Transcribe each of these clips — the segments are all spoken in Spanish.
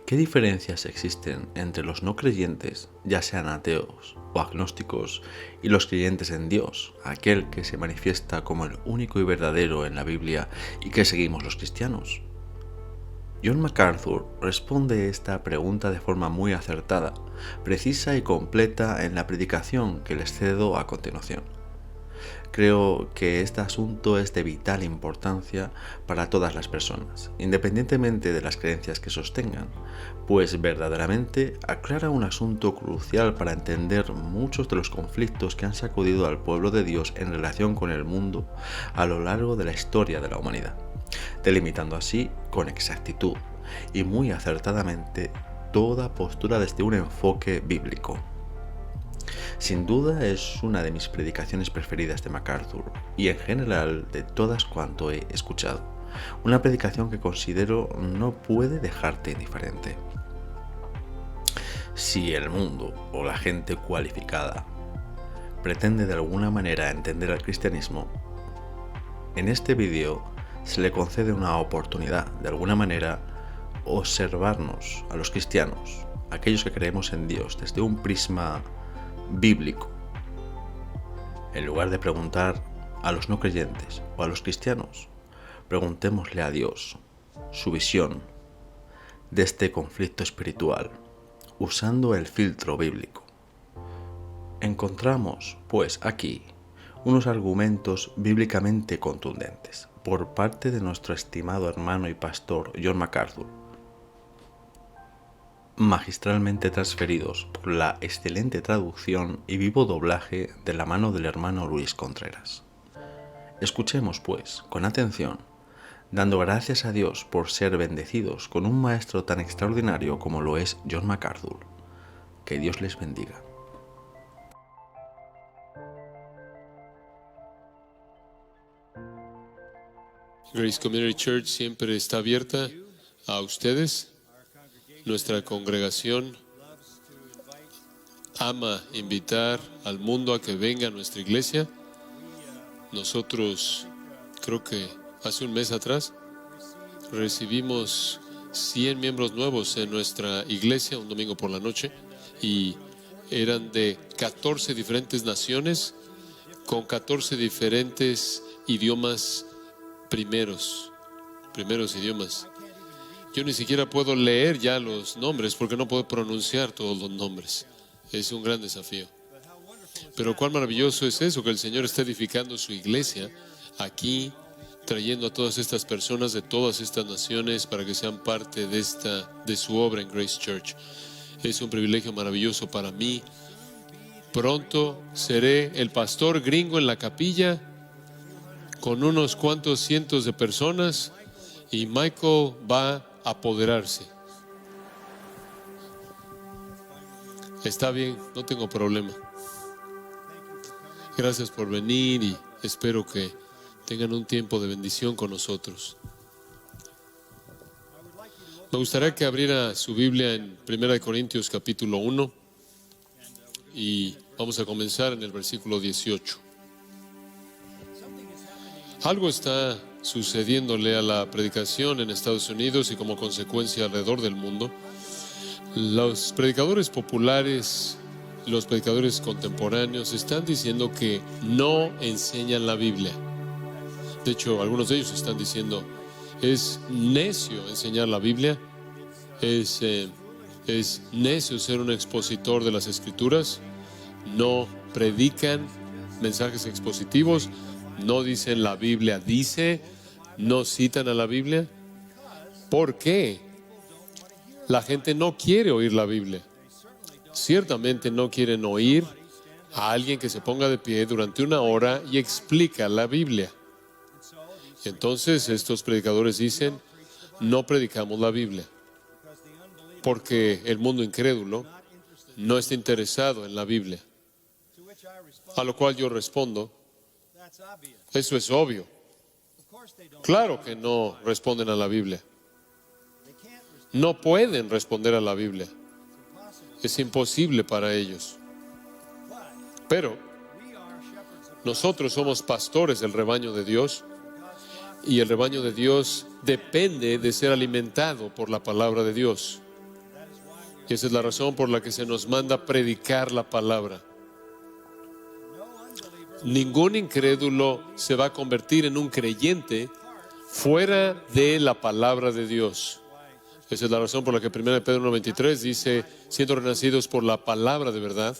¿Qué diferencias existen entre los no creyentes, ya sean ateos o agnósticos, y los creyentes en Dios, aquel que se manifiesta como el único y verdadero en la Biblia y que seguimos los cristianos? John MacArthur responde esta pregunta de forma muy acertada, precisa y completa en la predicación que les cedo a continuación. Creo que este asunto es de vital importancia para todas las personas, independientemente de las creencias que sostengan, pues verdaderamente aclara un asunto crucial para entender muchos de los conflictos que han sacudido al pueblo de Dios en relación con el mundo a lo largo de la historia de la humanidad, delimitando así con exactitud y muy acertadamente toda postura desde un enfoque bíblico. Sin duda es una de mis predicaciones preferidas de MacArthur y en general de todas cuanto he escuchado. Una predicación que considero no puede dejarte indiferente. Si el mundo o la gente cualificada pretende de alguna manera entender al cristianismo, en este vídeo se le concede una oportunidad de alguna manera observarnos a los cristianos, aquellos que creemos en Dios desde un prisma bíblico, en lugar de preguntar a los no creyentes o a los cristianos. Preguntémosle a Dios su visión de este conflicto espiritual usando el filtro bíblico. Encontramos, pues, aquí unos argumentos bíblicamente contundentes por parte de nuestro estimado hermano y pastor John MacArthur, magistralmente transferidos por la excelente traducción y vivo doblaje de la mano del hermano Luis Contreras. Escuchemos, pues, con atención, dando gracias a Dios por ser bendecidos con un maestro tan extraordinario como lo es John MacArthur. Que Dios les bendiga. Grace Community Church siempre está abierta a ustedes. Nuestra congregación ama invitar al mundo a que venga a nuestra iglesia. Nosotros, creo que hace un mes atrás, recibimos 100 miembros nuevos en nuestra iglesia un domingo por la noche, y eran de 14 diferentes naciones con 14 diferentes idiomas primeros idiomas. Yo ni siquiera puedo leer ya los nombres porque no puedo pronunciar todos los nombres. Es un gran desafío. Pero cuán maravilloso es eso, que el Señor está edificando su iglesia aquí, trayendo a todas estas personas de todas estas naciones para que sean parte de su obra en Grace Church. Es un privilegio maravilloso para mí. Pronto seré el pastor gringo en la capilla con unos cuantos cientos de personas, y Michael va a apoderarse. Está bien, no tengo problema. Gracias por venir y espero que tengan un tiempo de bendición con nosotros. Me gustaría que abriera su Biblia en 1 Corintios capítulo 1 y vamos a comenzar en el versículo 18. Algo está sucediéndole a la predicación en Estados Unidos y como consecuencia alrededor del mundo. Los predicadores populares, los predicadores contemporáneos están diciendo que no enseñan la Biblia. De hecho, algunos de ellos están diciendo, es necio enseñar la Biblia, es necio ser un expositor de las Escrituras, no predican mensajes expositivos, no dicen la Biblia dice, no citan a la Biblia. ¿Por qué? La gente no quiere oír la Biblia. Ciertamente no quieren oír a alguien que se ponga de pie durante una hora y explica la Biblia. Y entonces estos predicadores dicen, no predicamos la Biblia, porque el mundo incrédulo no está interesado en la Biblia. A lo cual yo respondo, eso es obvio. Claro que no responden a la Biblia. No pueden responder a la Biblia. Es imposible para ellos. Pero nosotros somos pastores del rebaño de Dios, y el rebaño de Dios depende de ser alimentado por la palabra de Dios. Y esa es la razón por la que se nos manda predicar la palabra. Ningún incrédulo se va a convertir en un creyente fuera de la palabra de Dios. Esa es la razón por la que 1 Pedro 1:23 dice, siendo renacidos por la palabra de verdad.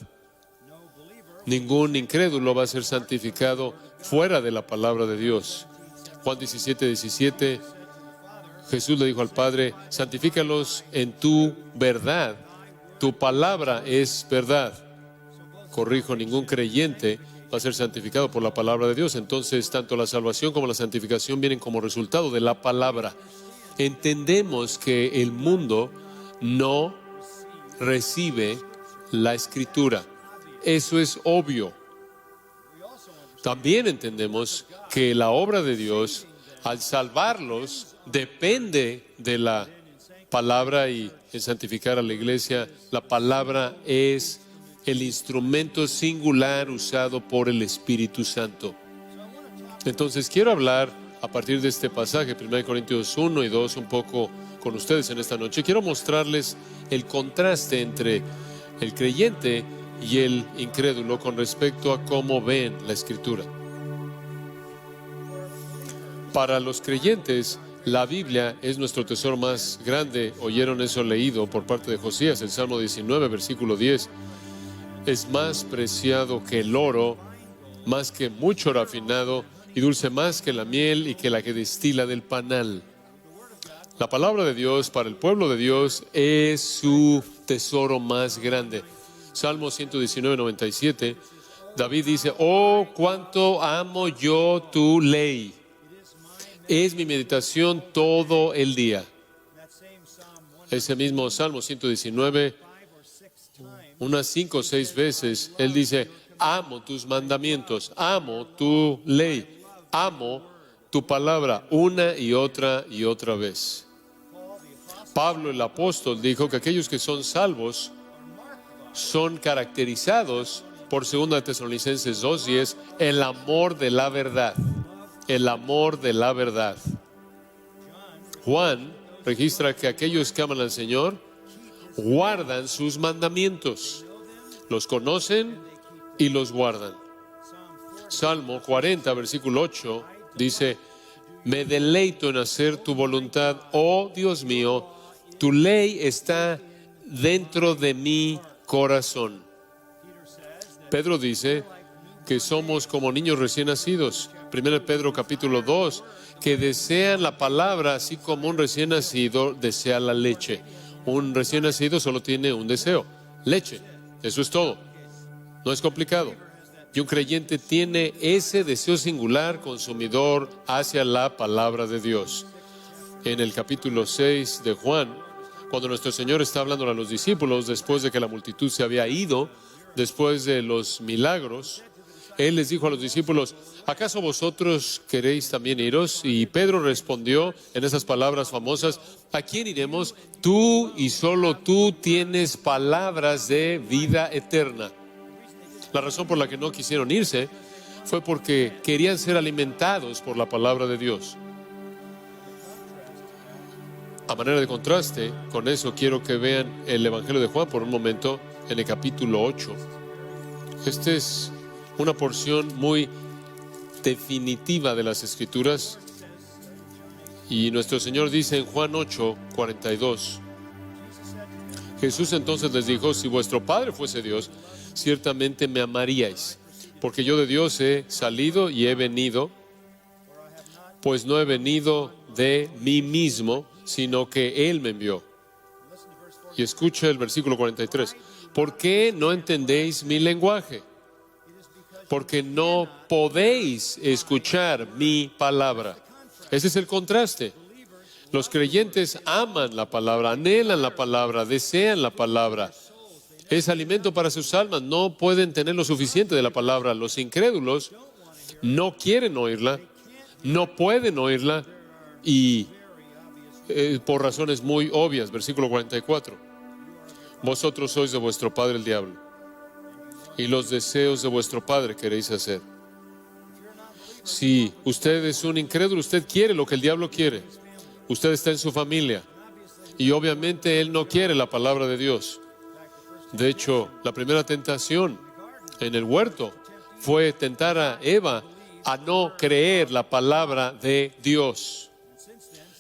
Ningún incrédulo va a ser santificado fuera de la palabra de Dios. Juan 17:17, Jesús le dijo al Padre, santifícalos en tu verdad. Tu palabra es verdad. Corrijo, ningún creyente va a ser santificado por la palabra de Dios. Entonces, tanto la salvación como la santificación vienen como resultado de la palabra. Entendemos que el mundo no recibe la Escritura. Eso es obvio. También entendemos que la obra de Dios, al salvarlos, depende de la palabra, y en santificar a la iglesia, la palabra es el instrumento singular usado por el Espíritu Santo. Entonces quiero hablar a partir de este pasaje, 1 Corintios 1 y 2, un poco con ustedes en esta noche. Quiero mostrarles el contraste entre el creyente y el incrédulo con respecto a cómo ven la Escritura. Para los creyentes, la Biblia es nuestro tesoro más grande. Oyeron eso leído por parte de Josías, el Salmo 19, versículo 10. Es más preciado que el oro, más que mucho refinado, y dulce más que la miel y que la que destila del panal. La palabra de Dios para el pueblo de Dios es su tesoro más grande. Salmo 119, 97, David dice, oh, cuánto amo yo tu ley. Es mi meditación todo el día. Ese mismo Salmo 119, unas 5 o 6 veces, él dice, amo tus mandamientos, amo tu ley, amo tu palabra, una y otra vez. Pablo el apóstol dijo que aquellos que son salvos son caracterizados por 2 Tesalonicenses 2:10, el amor de la verdad. El amor de la verdad. Juan registra que aquellos que aman al Señor guardan sus mandamientos, los conocen y los guardan. Salmo 40, versículo 8 dice, me deleito en hacer tu voluntad, oh Dios mío, tu ley está dentro de mi corazón. Pedro dice que somos como niños recién nacidos. 1 Pedro capítulo 2, que desean la palabra así como un recién nacido desea la leche. Un recién nacido solo tiene un deseo, leche. Eso es todo. No es complicado. Y un creyente tiene ese deseo singular consumidor hacia la palabra de Dios. En el capítulo 6 de Juan, cuando nuestro Señor está hablando a los discípulos, después de que la multitud se había ido, después de los milagros, Él les dijo a los discípulos, ¿acaso vosotros queréis también iros? Y Pedro respondió en esas palabras famosas, ¿a quién iremos? Tú y solo tú tienes palabras de vida eterna. La razón por la que no quisieron irse fue porque querían ser alimentados por la palabra de Dios. A manera de contraste, con eso quiero que vean el Evangelio de Juan por un momento, en el capítulo 8. Este es una porción muy definitiva de las Escrituras. Y nuestro Señor dice en Juan 8, 42, Jesús entonces les dijo, si vuestro Padre fuese Dios, ciertamente me amaríais, porque yo de Dios he salido y he venido, pues no he venido de mí mismo, sino que Él me envió. Y escucha el versículo 43, ¿por qué no entendéis mi lenguaje? Porque no podéis escuchar mi palabra. Ese es el contraste. Los creyentes aman la palabra, anhelan la palabra, desean la palabra. Es alimento para sus almas, no pueden tener lo suficiente de la palabra. Los incrédulos no quieren oírla, no pueden oírla y por razones muy obvias. Versículo 44. Vosotros sois de vuestro padre el diablo, y los deseos de vuestro padre queréis hacer. Si usted es un incrédulo, usted quiere lo que el diablo quiere. Usted está en su familia Y obviamente él no quiere la palabra de Dios. De hecho, la primera tentación en el huerto fue tentar a Eva a no creer la palabra de Dios.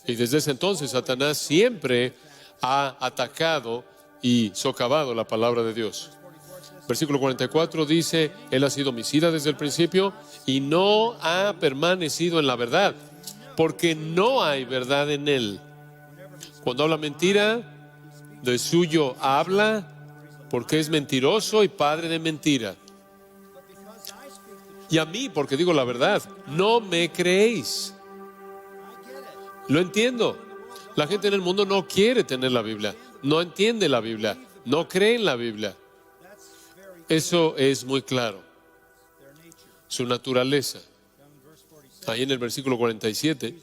Y desde ese entonces Satanás siempre ha atacado y socavado la palabra de Dios. Versículo 44 dice, él ha sido homicida desde el principio y no ha permanecido en la verdad, porque no hay verdad en él. Cuando habla mentira, de suyo habla, porque es mentiroso y padre de mentira. Y a mí, porque digo la verdad, no me creéis. Lo entiendo. La gente en el mundo no quiere tener la Biblia, no entiende la Biblia, no cree en la Biblia. Eso es muy claro. Su naturaleza. Ahí en el versículo 47,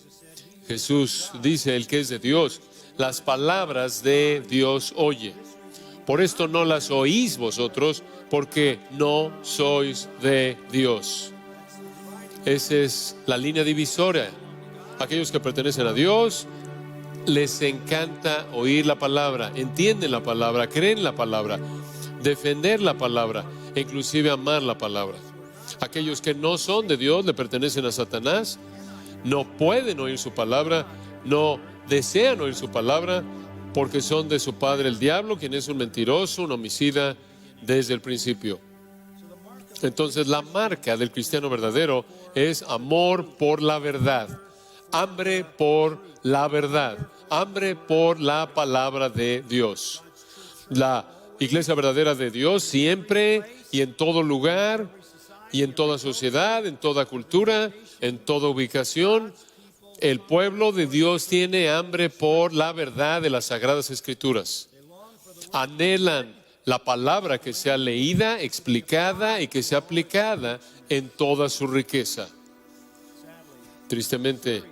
Jesús dice, el que es de Dios, las palabras de Dios oye. Por esto no las oís vosotros, porque no sois de Dios. Esa es la línea divisoria. Aquellos que pertenecen a Dios, les encanta oír la palabra, entienden la palabra, creen la palabra, defender la palabra, e inclusive amar la palabra. Aquellos que no son de Dios, le pertenecen a Satanás, no pueden oír su palabra, no desean oír su palabra, porque son de su padre el diablo, quien es un mentiroso, un homicida desde el principio. Entonces la marca del cristiano verdadero es amor por la verdad, hambre por la verdad, hambre por la palabra de Dios. La iglesia verdadera de Dios siempre y en todo lugar y en toda sociedad, en toda cultura, en toda ubicación, el pueblo de Dios tiene hambre por la verdad de las Sagradas Escrituras. Anhelan la palabra que sea leída, explicada y que sea aplicada en toda su riqueza. Tristemente,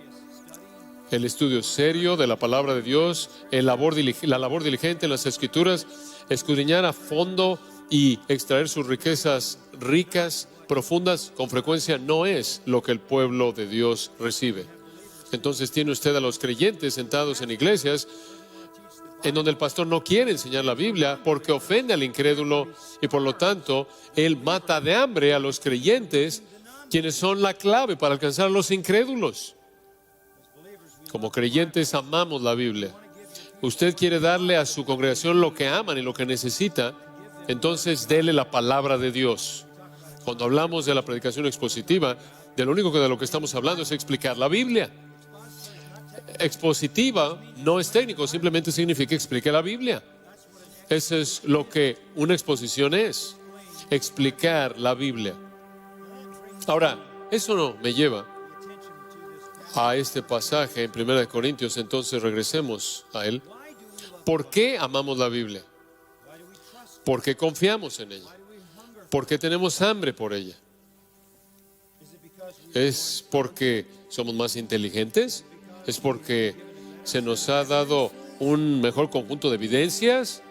el estudio serio de la palabra de Dios, la labor diligente en las Escrituras, escudriñar a fondo y extraer sus riquezas ricas, profundas, con frecuencia no es lo que el pueblo de Dios recibe. Entonces tiene usted a los creyentes sentados en iglesias en donde el pastor no quiere enseñar la Biblia porque ofende al incrédulo y por lo tanto él mata de hambre a los creyentes, quienes son la clave para alcanzar a los incrédulos. Como creyentes amamos la Biblia. Usted quiere darle a su congregación lo que aman y lo que necesita, entonces dele la palabra de Dios. Cuando hablamos de la predicación expositiva, de lo que estamos hablando es explicar la Biblia. Expositiva no es técnico, simplemente significa explicar la Biblia. Eso es lo que una exposición es, explicar la Biblia. Ahora, eso no me lleva a este pasaje en 1 Corintios, entonces regresemos a él. ¿Por qué amamos la Biblia? ¿Por qué confiamos en ella? ¿Por qué tenemos hambre por ella? ¿Es porque somos más inteligentes? ¿Es porque se nos ha dado un mejor conjunto de evidencias?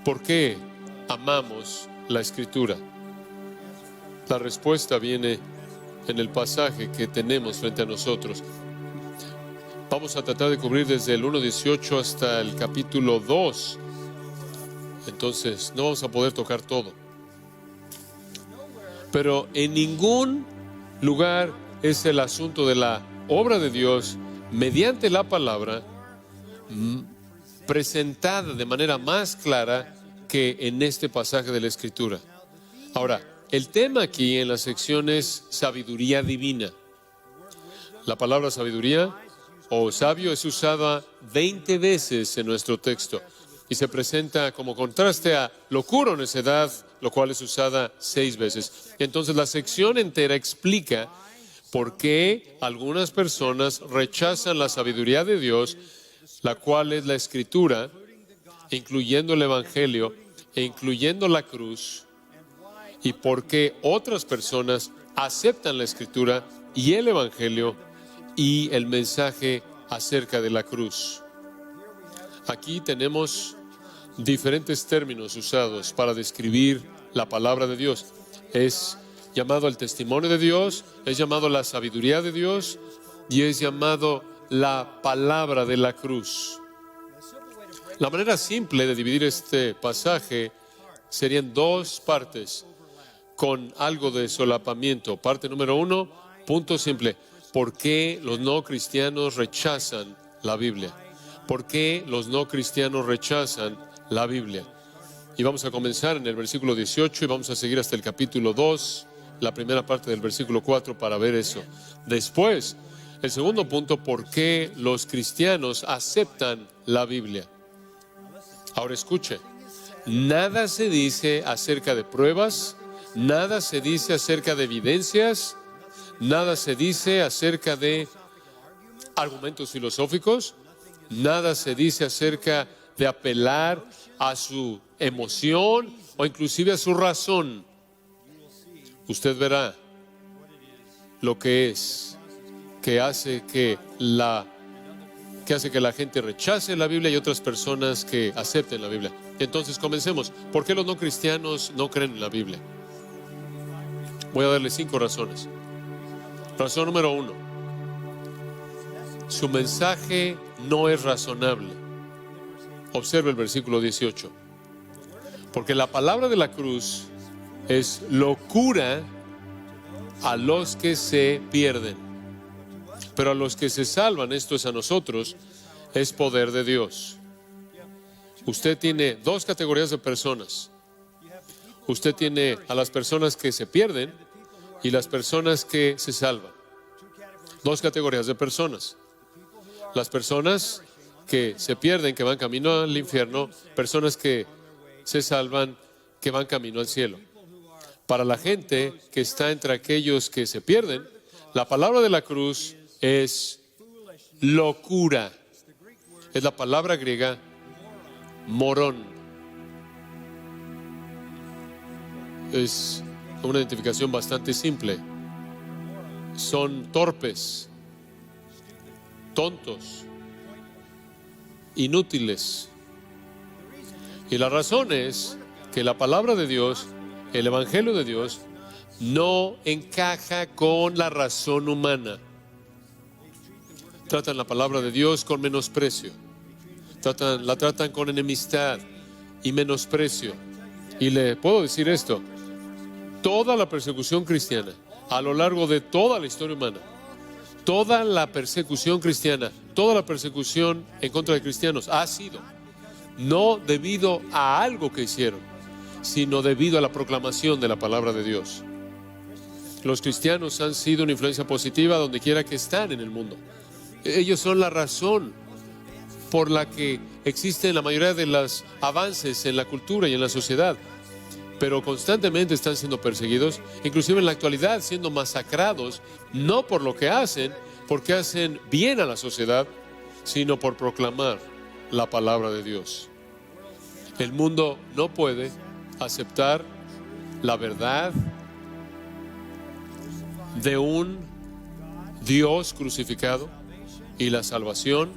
¿Por qué amamos la Escritura? La respuesta viene en el pasaje que tenemos frente a nosotros. Vamos a tratar de cubrir desde el 1:18 hasta el capítulo 2. Entonces, no vamos a poder tocar todo. Pero en ningún lugar es el asunto de la obra de Dios mediante la palabra presentada de manera más clara que en este pasaje de la Escritura. Ahora, el tema aquí en la sección es sabiduría divina. La palabra sabiduría o sabio es usada 20 veces en nuestro texto y se presenta como contraste a locura o necedad, lo cual es usada 6 veces. Entonces la sección entera explica por qué algunas personas rechazan la sabiduría de Dios, la cual es la Escritura, incluyendo el Evangelio e incluyendo la cruz, y por qué otras personas aceptan la Escritura y el Evangelio y el mensaje acerca de la cruz. Aquí tenemos diferentes términos usados para describir la palabra de Dios. Es llamado el testimonio de Dios, es llamado la sabiduría de Dios y es llamado la palabra de la cruz. La manera simple de dividir este pasaje sería en dos partes, con algo de solapamiento. Parte número 1, punto simple. ¿Por qué los no cristianos rechazan la Biblia? ¿Por qué los no cristianos rechazan la Biblia? Y vamos a comenzar en el versículo 18 y vamos a seguir hasta el capítulo 2, la primera parte del versículo 4 para ver eso. Después, el segundo punto, ¿por qué los cristianos aceptan la Biblia? Ahora escuche, nada se dice acerca de pruebas, nada se dice acerca de evidencias, nada se dice acerca de argumentos filosóficos, nada se dice acerca de apelar a su emoción o inclusive a su razón. Usted verá lo que es, que hace que la gente rechace la Biblia y otras personas que acepten la Biblia. Entonces comencemos. ¿Por qué los no cristianos no creen en la Biblia? Voy a darle 5 razones. Razón número 1. Su mensaje no es razonable. Observe el versículo 18. Porque la palabra de la cruz es locura a los que se pierden. Pero a los que se salvan, esto es a nosotros, es poder de Dios. Usted tiene 2 categorías de personas. Usted tiene a las personas que se pierden y las personas que se salvan. 2 categorías de personas. Las personas que se pierden, que van camino al infierno, personas que se salvan, que van camino al cielo. Para la gente que está entre aquellos que se pierden, la palabra de la cruz es locura. Es la palabra griega morón. Es una identificación bastante simple. Son torpes, tontos, inútiles. Y la razón es que la palabra de Dios, el Evangelio de Dios, no encaja con la razón humana. Tratan la palabra de Dios con menosprecio. La tratan con enemistad y menosprecio. Y le puedo decir esto: toda la persecución cristiana, a lo largo de toda la historia humana, toda la persecución cristiana, toda la persecución en contra de cristianos ha sido no debido a algo que hicieron, sino debido a la proclamación de la palabra de Dios. Los cristianos han sido una influencia positiva donde quiera que están en el mundo. Ellos son la razón por la que existen la mayoría de los avances en la cultura y en la sociedad, pero constantemente están siendo perseguidos, inclusive en la actualidad siendo masacrados, no por lo que hacen, porque hacen bien a la sociedad, sino por proclamar la palabra de Dios. El mundo no puede aceptar la verdad de un Dios crucificado y la salvación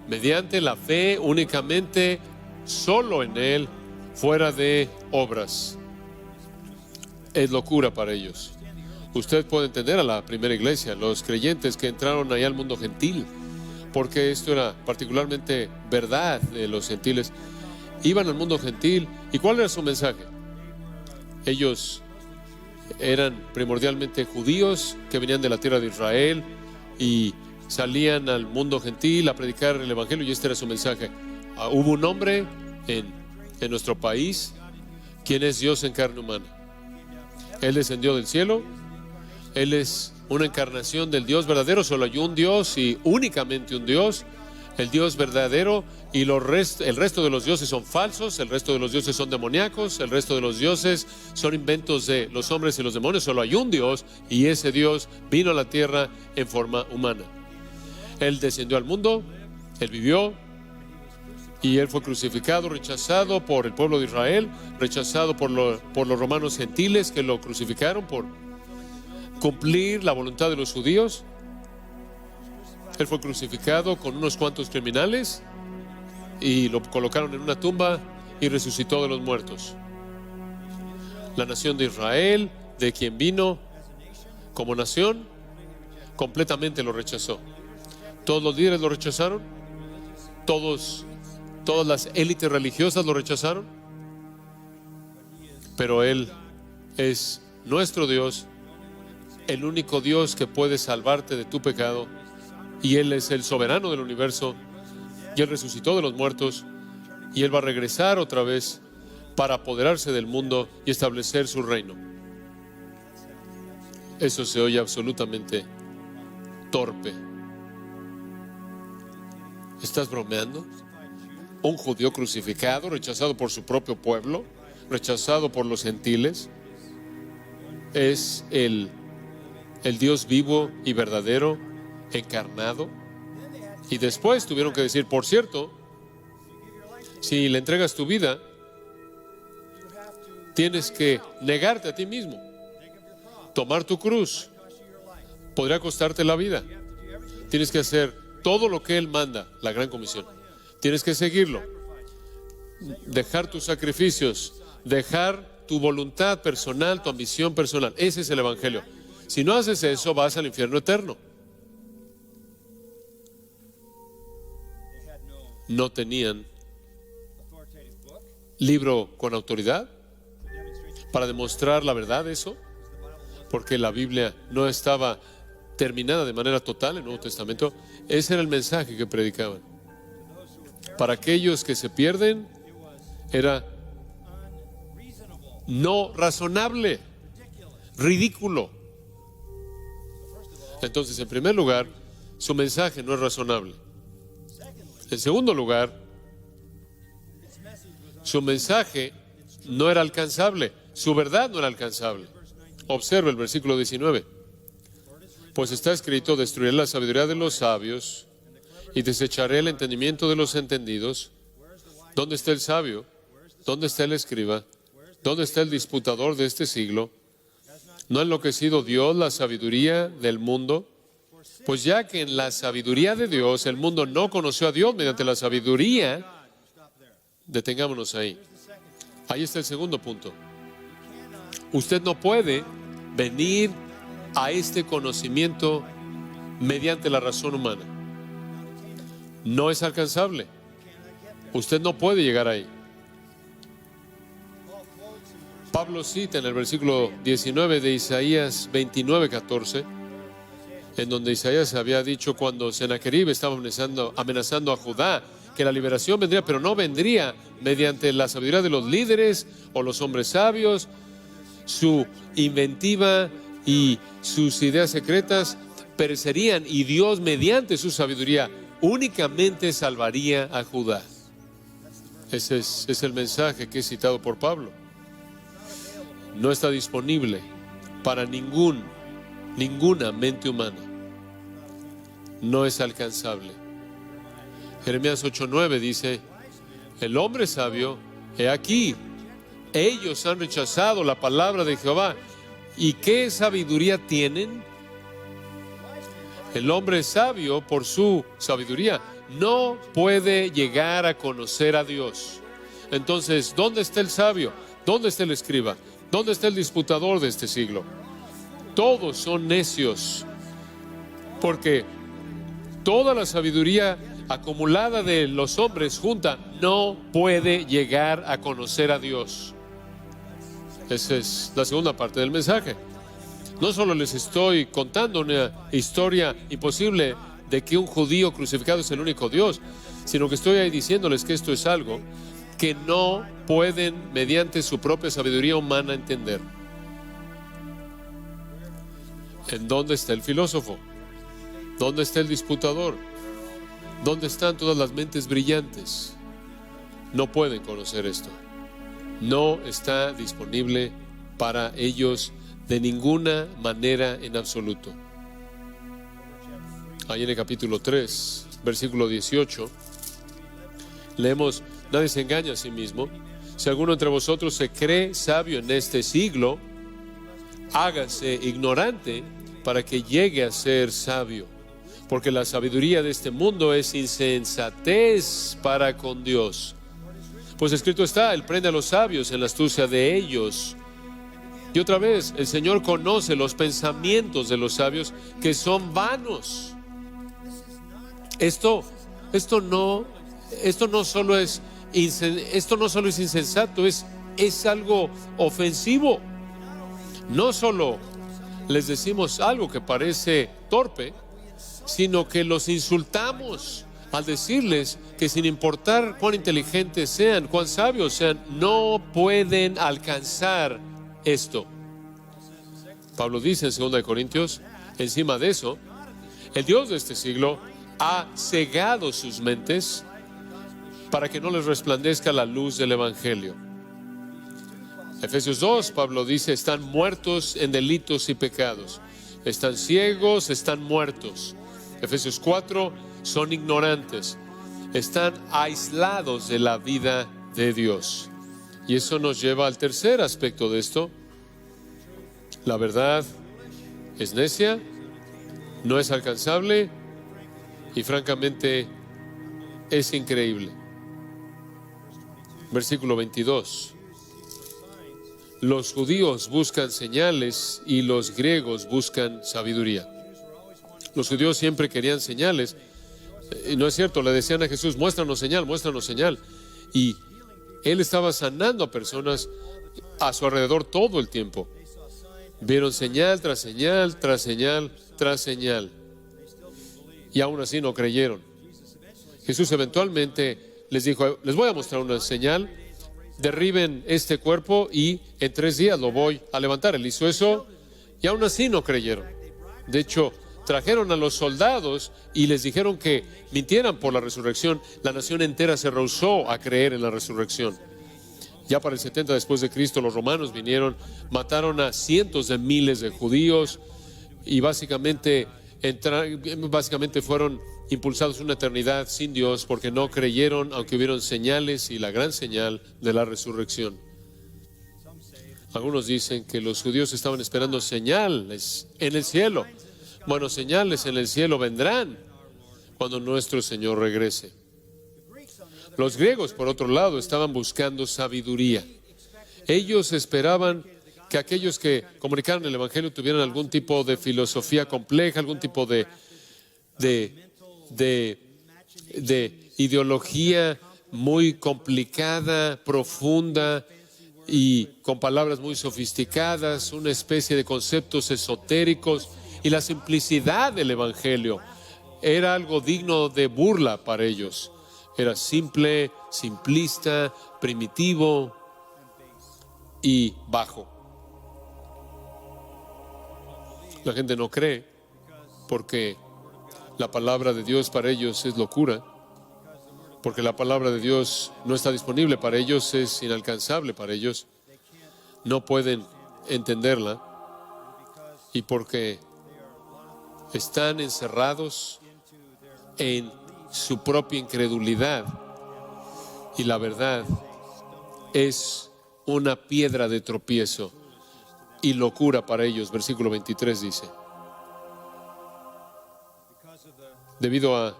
mediante la fe únicamente, solo en Él, fuera de obras. Es locura para ellos. Usted puede entender a la primera iglesia, los creyentes que entraron allá al mundo gentil, porque esto era particularmente verdad de los gentiles. Iban al mundo gentil, ¿y cuál era su mensaje? Ellos eran primordialmente judíos que venían de la tierra de Israel y salían al mundo gentil a predicar el evangelio, y este era su mensaje. Hubo un hombre en nuestro país quien es Dios en carne humana. Él descendió del cielo. Él es una encarnación del Dios verdadero. Solo hay un Dios y únicamente un Dios, el Dios verdadero, y el resto de los dioses son falsos, el resto de los dioses son demoníacos, el resto de los dioses son inventos de los hombres y los demonios. Solo hay un Dios, y ese Dios vino a la tierra en forma humana. Él descendió al mundo, Él vivió, y Él fue crucificado, rechazado por el pueblo de Israel, rechazado por los romanos gentiles que lo crucificaron por cumplir la voluntad de los judíos. Él fue crucificado con unos cuantos criminales y lo colocaron en una tumba y resucitó de los muertos. La nación de Israel, de quien vino como nación, completamente lo rechazó. Todos los líderes lo rechazaron, todos Todas las élites religiosas lo rechazaron, pero Él es nuestro Dios, el único Dios que puede salvarte de tu pecado, y Él es el soberano del universo, y Él resucitó de los muertos, y Él va a regresar otra vez para apoderarse del mundo y establecer su reino. Eso se oye absolutamente torpe. ¿Estás bromeando? Un judío crucificado, rechazado por su propio pueblo, rechazado por los gentiles, es el Dios vivo y verdadero, encarnado. Y después tuvieron que decir, por cierto, si le entregas tu vida, tienes que negarte a ti mismo, tomar tu cruz. Podría costarte la vida. Tienes que hacer todo lo que Él manda, la gran comisión. Tienes que seguirlo, dejar tus sacrificios, dejar tu voluntad personal, tu ambición personal. Ese es el evangelio. Si no haces eso, vas al infierno eterno. No tenían libro con autoridad para demostrar la verdad de eso, porque la Biblia no estaba terminada de manera total, el Nuevo Testamento. Ese era el mensaje que predicaban. Para aquellos que se pierden, era no razonable, ridículo. Entonces, en primer lugar, su mensaje no es razonable. En segundo lugar, su mensaje no era alcanzable, su verdad no era alcanzable. Observa el versículo 19. Pues está escrito, destruiré la sabiduría de los sabios y desecharé el entendimiento de los entendidos. ¿Dónde está el sabio? ¿Dónde está el escriba? ¿Dónde está el disputador de este siglo? ¿No ha enloquecido Dios la sabiduría del mundo? Pues ya que en la sabiduría de Dios el mundo no conoció a Dios mediante la sabiduría, detengámonos ahí. Ahí está el segundo punto. Usted no puede venir a este conocimiento mediante la razón humana. No es alcanzable. Usted no puede llegar ahí. Pablo cita en el versículo 19 de Isaías 29:14, en donde Isaías había dicho cuando Sennacherib estaba amenazando a Judá, que la liberación vendría, pero no vendría mediante la sabiduría de los líderes o los hombres sabios, su inventiva y sus ideas secretas perecerían, y Dios mediante su sabiduría únicamente salvaría a Judá. Ese es el mensaje que es citado por Pablo. No está disponible para ninguna mente humana. No es alcanzable. Jeremías 8:9 dice, el hombre sabio, he aquí, ellos han rechazado la palabra de Jehová. ¿Y qué sabiduría tienen? El hombre sabio, por su sabiduría, no puede llegar a conocer a Dios. Entonces, ¿dónde está el sabio? ¿Dónde está el escriba? ¿Dónde está el disputador de este siglo? Todos son necios, porque toda la sabiduría acumulada de los hombres junta no puede llegar a conocer a Dios. Esa es la segunda parte del mensaje. No solo les estoy contando una historia imposible de que un judío crucificado es el único Dios, sino que estoy ahí diciéndoles que esto es algo que no pueden, mediante su propia sabiduría humana, entender. ¿En dónde está el filósofo? ¿Dónde está el disputador? ¿Dónde están todas las mentes brillantes? No pueden conocer esto. No está disponible para ellos de ninguna manera en absoluto. Ahí en el capítulo 3, versículo 18, leemos, nadie se engaña a sí mismo. Si alguno entre vosotros se cree sabio en este siglo, hágase ignorante para que llegue a ser sabio. Porque la sabiduría de este mundo es insensatez para con Dios. Pues escrito está, Él prende a los sabios en la astucia de ellos. Y otra vez, el Señor conoce los pensamientos de los sabios, que son vanos. Esto no esto no solo es insensato, es algo ofensivo. No solo les decimos algo que parece torpe, sino que los insultamos al decirles que sin importar cuán inteligentes sean, cuán sabios sean, no pueden alcanzar esto. Pablo dice en 2 Corintios, encima de eso, el Dios de este siglo ha cegado sus mentes para que no les resplandezca la luz del Evangelio. Efesios 2, Pablo dice, están muertos en delitos y pecados. Están ciegos, están muertos. Efesios 4, son ignorantes. Están aislados de la vida de Dios. Y eso nos lleva al tercer aspecto de esto. La verdad es necia, no es alcanzable y francamente es increíble. Versículo 22. Los judíos buscan señales y los griegos buscan sabiduría. Los judíos siempre querían señales. Y no es cierto, le decían a Jesús, muéstranos señal, muéstranos señal. Y él estaba sanando a personas a su alrededor todo el tiempo. Vieron señal tras señal, tras señal, tras señal. Y aún así no creyeron. Jesús eventualmente les dijo, les voy a mostrar una señal. Derriben este cuerpo y en 3 días lo voy a levantar. Él hizo eso y aún así no creyeron. De hecho, trajeron a los soldados y les dijeron que mintieran por la resurrección. La nación entera se rehusó a creer en la resurrección. Ya para el 70 después de Cristo, los romanos vinieron, mataron a cientos de miles de judíos y básicamente fueron impulsados una eternidad sin Dios porque no creyeron, aunque hubieron señales y la gran señal de la resurrección. Algunos dicen que los judíos estaban esperando señales en el cielo. Bueno, señales en el cielo vendrán cuando nuestro Señor regrese. Los griegos, por otro lado, estaban buscando sabiduría. Ellos esperaban que aquellos que comunicaran el Evangelio tuvieran algún tipo de filosofía compleja, algún tipo de ideología muy complicada, profunda y con palabras muy sofisticadas, una especie de conceptos esotéricos. Y la simplicidad del Evangelio era algo digno de burla para ellos. Era simple, simplista, primitivo y bajo. La gente no cree porque la palabra de Dios para ellos es locura, porque la palabra de Dios no está disponible para ellos, es inalcanzable para ellos. No pueden entenderla y porque están encerrados en su propia incredulidad y la verdad es una piedra de tropiezo y locura para ellos. Versículo 23 dice, debido a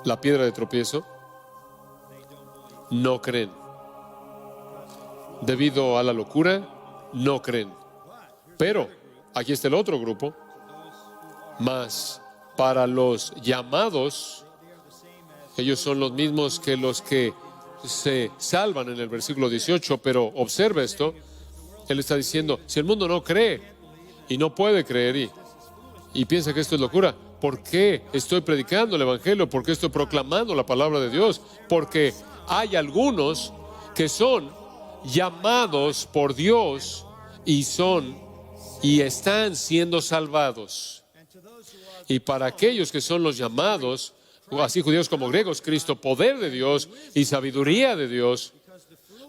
la piedra de tropiezo, no creen. Debido a la locura, no creen. Pero aquí está el otro grupo. Mas para los llamados, ellos son los mismos que los que se salvan en el versículo 18, pero observa esto, él está diciendo, si el mundo no cree y no puede creer y piensa que esto es locura, ¿por qué estoy predicando el Evangelio? ¿Por qué estoy proclamando la palabra de Dios? Porque hay algunos que son llamados por Dios y están siendo salvados. Y para aquellos que son los llamados, así judíos como griegos, Cristo, poder de Dios y sabiduría de Dios,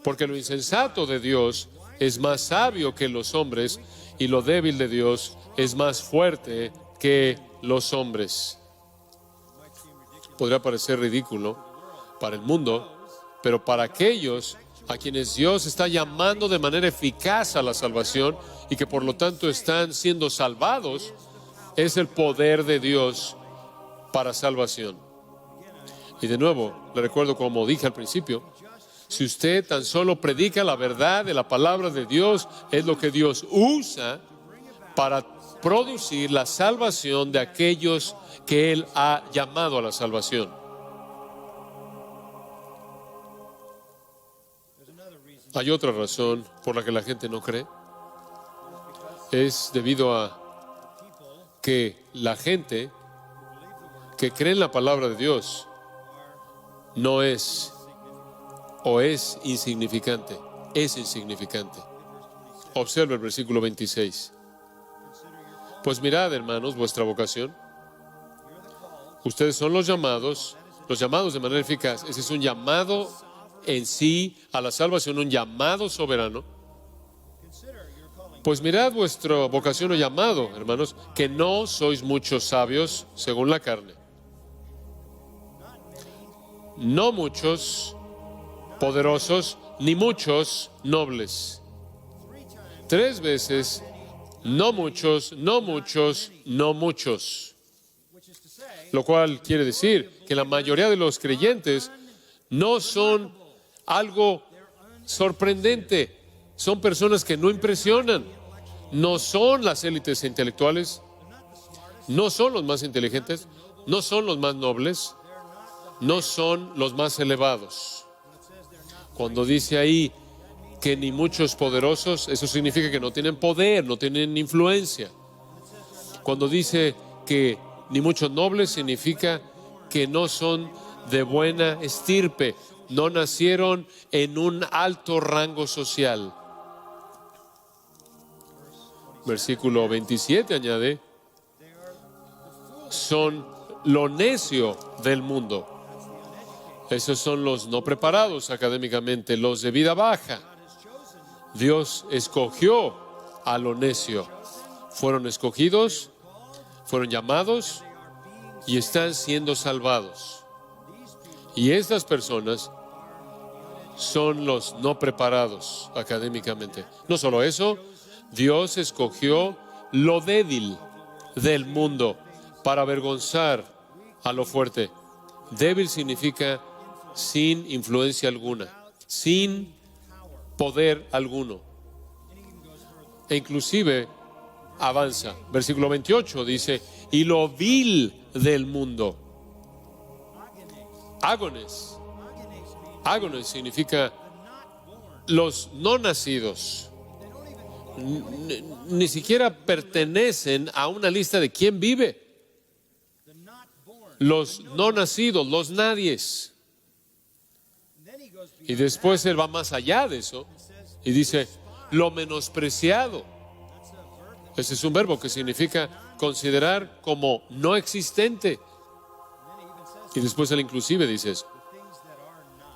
porque lo insensato de Dios es más sabio que los hombres y lo débil de Dios es más fuerte que los hombres. Podría parecer ridículo para el mundo, pero para aquellos a quienes Dios está llamando de manera eficaz a la salvación y que por lo tanto están siendo salvados, es el poder de Dios para salvación. Y de nuevo, le recuerdo como dije al principio, si usted tan solo predica la verdad de la palabra de Dios, es lo que Dios usa para producir la salvación de aquellos que Él ha llamado a la salvación. Hay otra razón por la que la gente no cree. Es debido a que la gente que cree en la palabra de Dios no es o es insignificante, es insignificante. Observa el versículo 26. Pues mirad, hermanos, vuestra vocación. Ustedes son los llamados de manera eficaz. Ese es un llamado en sí a la salvación, un llamado soberano. Pues mirad vuestra vocación o llamado, hermanos, que no sois muchos sabios según la carne. No muchos poderosos, ni muchos nobles. 3 veces, no muchos, no muchos, no muchos. Lo cual quiere decir que la mayoría de los creyentes no son algo sorprendente. Son personas que no impresionan. No son las élites intelectuales. No son los más inteligentes. No son los más nobles. No son los más elevados. Cuando dice ahí que ni muchos poderosos, eso significa que no tienen poder, no tienen influencia. Cuando dice que ni muchos nobles, significa que no son de buena estirpe, no nacieron en un alto rango social. Versículo 27 añade, son lo necio del mundo. Esos son los no preparados académicamente, los de vida baja. Dios escogió a lo necio. Fueron escogidos, fueron llamados y están siendo salvados. Y estas personas son los no preparados académicamente. No solo eso, Dios escogió lo débil del mundo para avergonzar a lo fuerte. Débil significa sin influencia alguna, sin poder alguno. E inclusive avanza. Versículo 28 dice, y lo vil del mundo. Ágones. Ágones significa los no nacidos. Ni siquiera pertenecen a una lista de quién vive. Los no nacidos, los nadies. Y después él va más allá de eso y dice, lo menospreciado. Ese es un verbo que significa considerar como no existente. Y después él inclusive dice eso.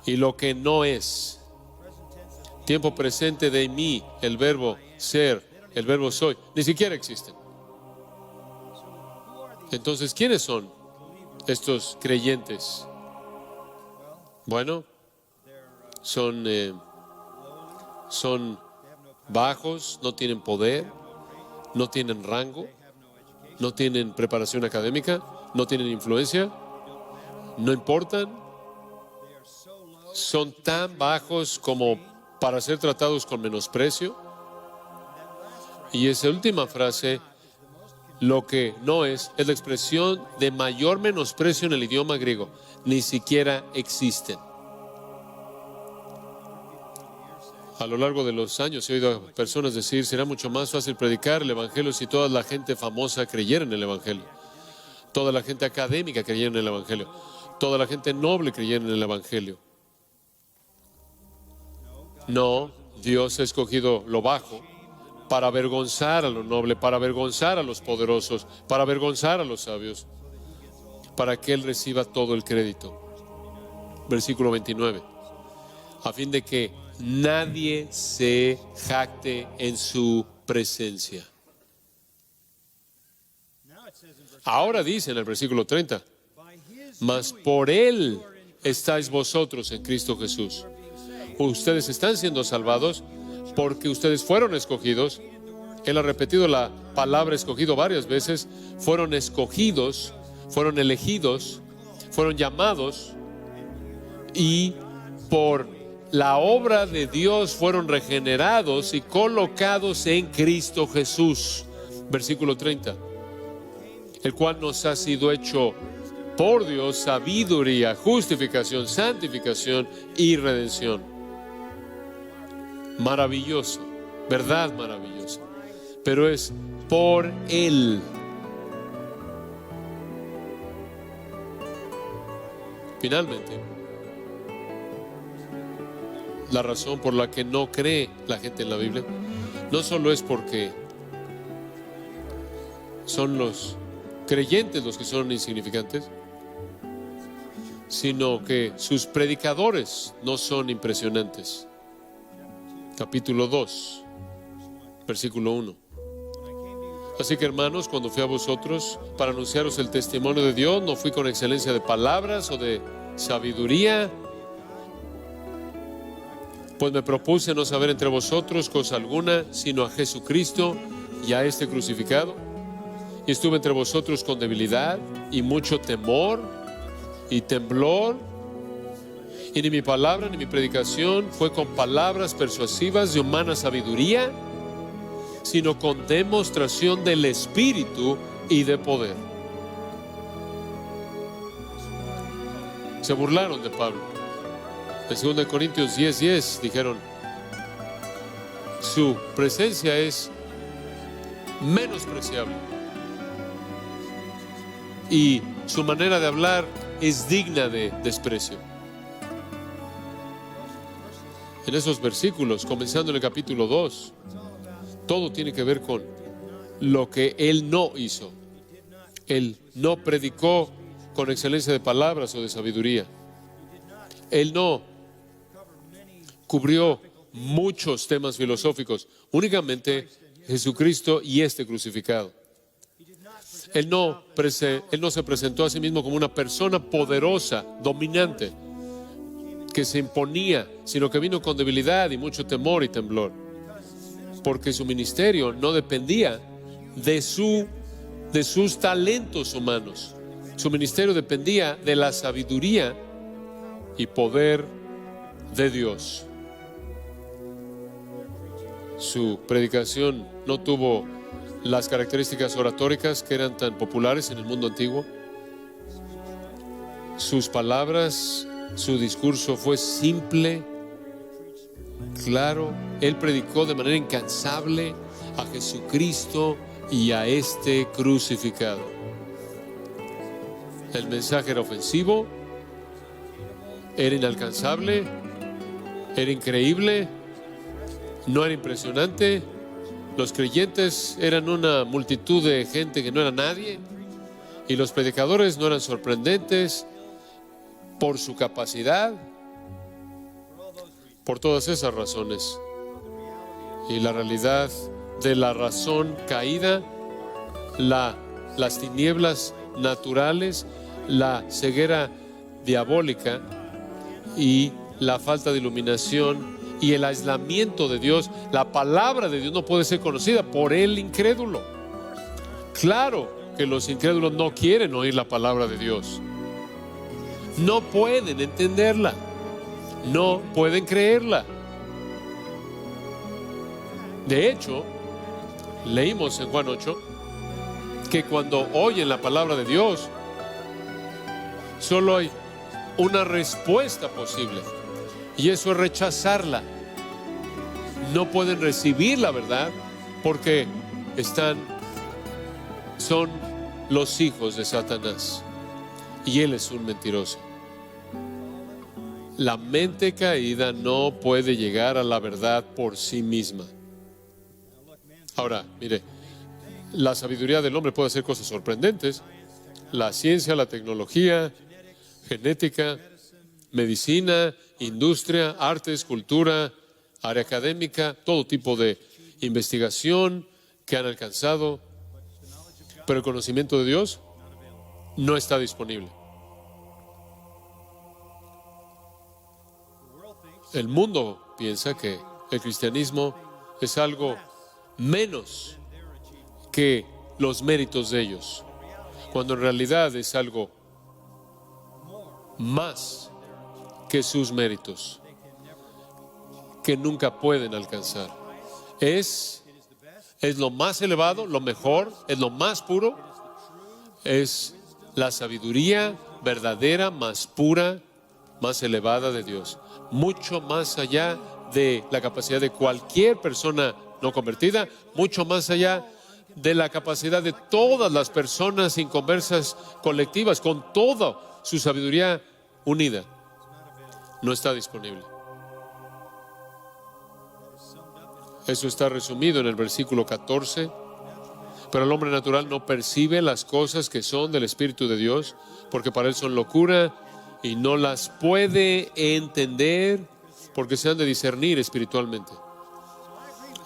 Y lo que no es. Tiempo presente de mí, el verbo ser, el verbo soy, ni siquiera existen. Entonces, ¿quiénes son estos creyentes? Bueno, son bajos, no tienen poder, no tienen rango, no tienen preparación académica, no tienen influencia, no importan, son tan bajos como para ser tratados con menosprecio. Y esa última frase, lo que no es la expresión de mayor menosprecio en el idioma griego, ni siquiera existen. A lo largo de los años he oído a personas decir, será mucho más fácil predicar el Evangelio si toda la gente famosa creyera en el Evangelio. Toda la gente académica creyera en el Evangelio. Toda la gente noble creyera en el Evangelio. No, Dios ha escogido lo bajo para avergonzar a lo noble, para avergonzar a los poderosos, para avergonzar a los sabios, para que Él reciba todo el crédito. Versículo 29. A fin de que nadie se jacte en su presencia. Ahora dice en el versículo 30, mas por Él estáis vosotros en Cristo Jesús. Ustedes están siendo salvados porque ustedes fueron escogidos. Él ha repetido la palabra escogido varias veces. Fueron escogidos, fueron elegidos, fueron llamados y por la obra de Dios fueron regenerados y colocados en Cristo Jesús. Versículo 30. El cual nos ha sido hecho por Dios sabiduría, justificación, santificación y redención. maravilloso, verdad maravillosa, pero es por Él. Finalmente, la razón por la que no cree la gente en la Biblia no solo es porque son los creyentes los que son insignificantes, sino que sus predicadores no son impresionantes. Capítulo 2, versículo 1. Así que, hermanos, cuando fui a vosotros para anunciaros el testimonio de Dios, no fui con excelencia de palabras o de sabiduría, pues me propuse no saber entre vosotros cosa alguna, sino a Jesucristo y a este crucificado. Y estuve entre vosotros con debilidad y mucho temor y temblor. Y ni mi palabra ni mi predicación fue con palabras persuasivas de humana sabiduría, sino con demostración del Espíritu y de poder. Se burlaron de Pablo. En 2 Corintios 10:10 dijeron: su presencia es menospreciable y su manera de hablar es digna de desprecio. En esos versículos, comenzando en el capítulo 2, todo tiene que ver con lo que él no hizo. Él no predicó con excelencia de palabras o de sabiduría. Él no cubrió muchos temas filosóficos, únicamente Jesucristo y este crucificado. Él no se presentó a sí mismo como una persona poderosa, dominante, que se imponía, sino que vino con debilidad y mucho temor y temblor, porque su ministerio no dependía de sus talentos humanos. Su ministerio dependía de la sabiduría y poder de Dios. Su predicación no tuvo las características oratóricas que eran tan populares en el mundo antiguo. Sus palabras, su discurso fue simple, claro. Él predicó de manera incansable a Jesucristo y a este crucificado. El mensaje era ofensivo, era inalcanzable, era increíble, no era impresionante. Los creyentes eran una multitud de gente que no era nadie, y los predicadores no eran sorprendentes por su capacidad. Por todas esas razones y la realidad de la razón caída, las tinieblas naturales, la ceguera diabólica y la falta de iluminación y el aislamiento de Dios, la palabra de Dios no puede ser conocida por el incrédulo. Claro que los incrédulos no quieren oír la palabra de Dios, no pueden entenderla, no pueden creerla. De hecho, leímos en Juan 8 que cuando oyen la palabra de Dios, solo hay una respuesta posible, y eso es rechazarla. No pueden recibir la verdad porque son los hijos de Satanás, y él es un mentiroso. La mente caída no puede llegar a la verdad por sí misma. Ahora, mire, la sabiduría del hombre puede hacer cosas sorprendentes. La ciencia, la tecnología, genética, medicina, industria, artes, cultura, área académica, todo tipo de investigación que han alcanzado, pero el conocimiento de Dios no está disponible. El mundo piensa que el cristianismo es algo menos que los méritos de ellos, cuando en realidad es algo más que sus méritos, que nunca pueden alcanzar. Es lo más elevado, lo mejor, es lo más puro, es la sabiduría verdadera, más pura, más elevada de Dios, mucho más allá de la capacidad de cualquier persona no convertida, mucho más allá de la capacidad de todas las personas inconversas colectivas, con toda su sabiduría unida. No está disponible. Eso está resumido en el versículo 14. Pero el hombre natural no percibe las cosas que son del Espíritu de Dios, porque para él son locura y no las puede entender porque se han de discernir espiritualmente.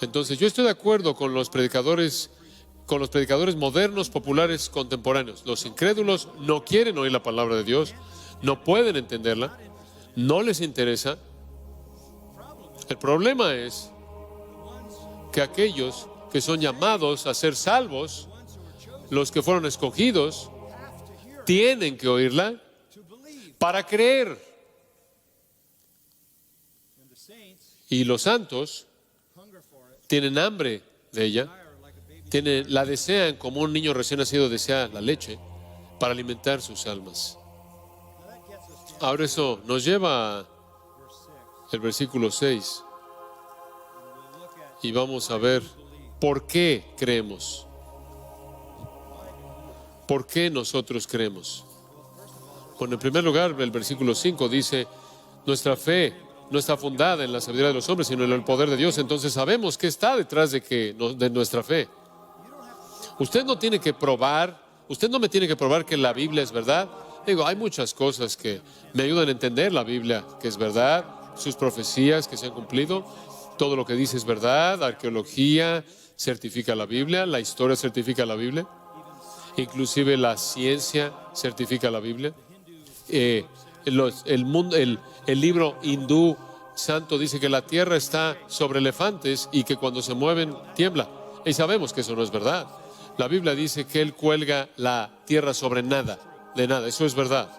Entonces, yo estoy de acuerdo con los predicadores modernos, populares, contemporáneos. Los incrédulos no quieren oír la palabra de Dios, no pueden entenderla, no les interesa. El problema es que aquellos que son llamados a ser salvos, los que fueron escogidos, tienen que oírla para creer. Y los santos tienen hambre de ella, la desean como un niño recién nacido desea la leche para alimentar sus almas. Ahora eso nos lleva al versículo 6 y vamos a ver por qué creemos. ¿Por qué nosotros creemos? Bueno, en primer lugar, el versículo 5 dice, nuestra fe no está fundada en la sabiduría de los hombres, sino en el poder de Dios. Entonces sabemos qué está detrás de nuestra fe. Usted no tiene que probar, usted no me tiene que probar que la Biblia es verdad. Digo, hay muchas cosas que me ayudan a entender la Biblia, que es verdad, sus profecías que se han cumplido, todo lo que dice es verdad, arqueología certifica la Biblia, la historia certifica la Biblia, inclusive la ciencia certifica la Biblia. El libro hindú santo dice que la tierra está sobre elefantes y que cuando se mueven tiembla. Y sabemos que eso no es verdad. La Biblia dice que Él cuelga la tierra sobre nada, de nada. Eso es verdad.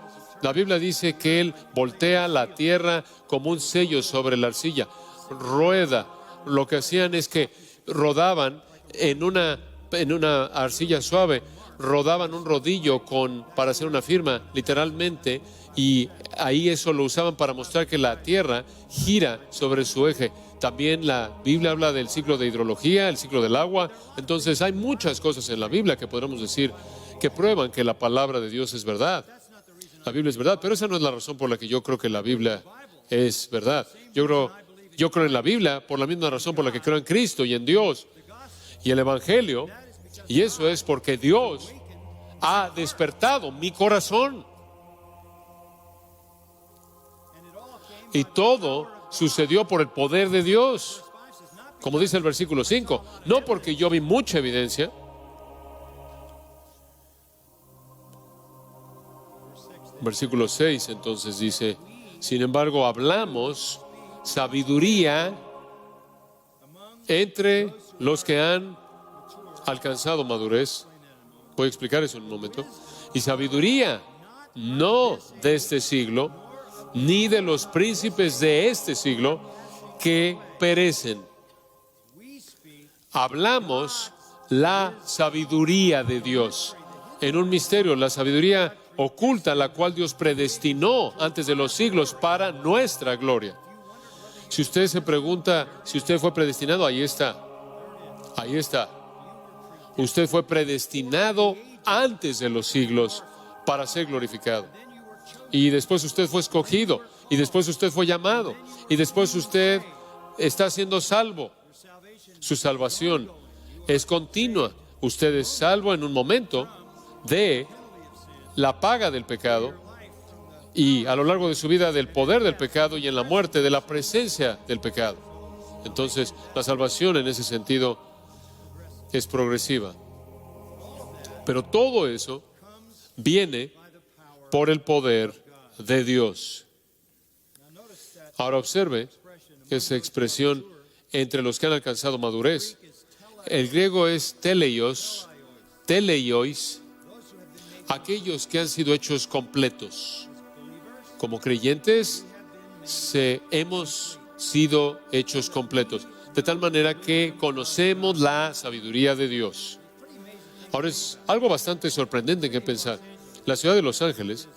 La Biblia dice que Él voltea la tierra como un sello sobre la arcilla. Rueda. Lo que hacían es que rodaban en una arcilla suave, rodaban un rodillo para hacer una firma, literalmente, y ahí eso lo usaban para mostrar que la tierra gira sobre su eje. También la Biblia habla del ciclo de hidrología, el ciclo del agua. Entonces hay muchas cosas en la Biblia que podríamos decir que prueban que la palabra de Dios es verdad. La Biblia es verdad, pero esa no es la razón por la que yo creo que la Biblia es verdad. Yo creo en la Biblia por la misma razón por la que creo en Cristo y en Dios y el Evangelio. Y eso es porque Dios ha despertado mi corazón. Y todo sucedió por el poder de Dios. Como dice el versículo 5, no porque yo vi mucha evidencia. Versículo 6 entonces dice, sin embargo hablamos sabiduría entre los que han alcanzado madurez. Voy a explicar eso en un momento. Y sabiduría no de este siglo, ni de los príncipes de este siglo que perecen. Hablamos la sabiduría de Dios en un misterio, la sabiduría oculta, la cual Dios predestinó antes de los siglos para nuestra gloria. Si usted se pregunta si usted fue predestinado, ahí está. Ahí está. Usted fue predestinado antes de los siglos para ser glorificado. Y después usted fue escogido. Y después usted fue llamado. Y después usted está siendo salvo. Su salvación es continua. Usted es salvo en un momento de la paga del pecado y a lo largo de su vida del poder del pecado y en la muerte de la presencia del pecado. Entonces, la salvación en ese sentido es progresiva. Pero todo eso viene por el poder de Dios. Ahora observe esa expresión entre los que han alcanzado madurez. El griego es teleios, aquellos que han sido hechos completos. Como creyentes, hemos sido hechos completos, de tal manera que conocemos la sabiduría de Dios. Ahora es algo bastante sorprendente que pensar. La ciudad de Los Ángeles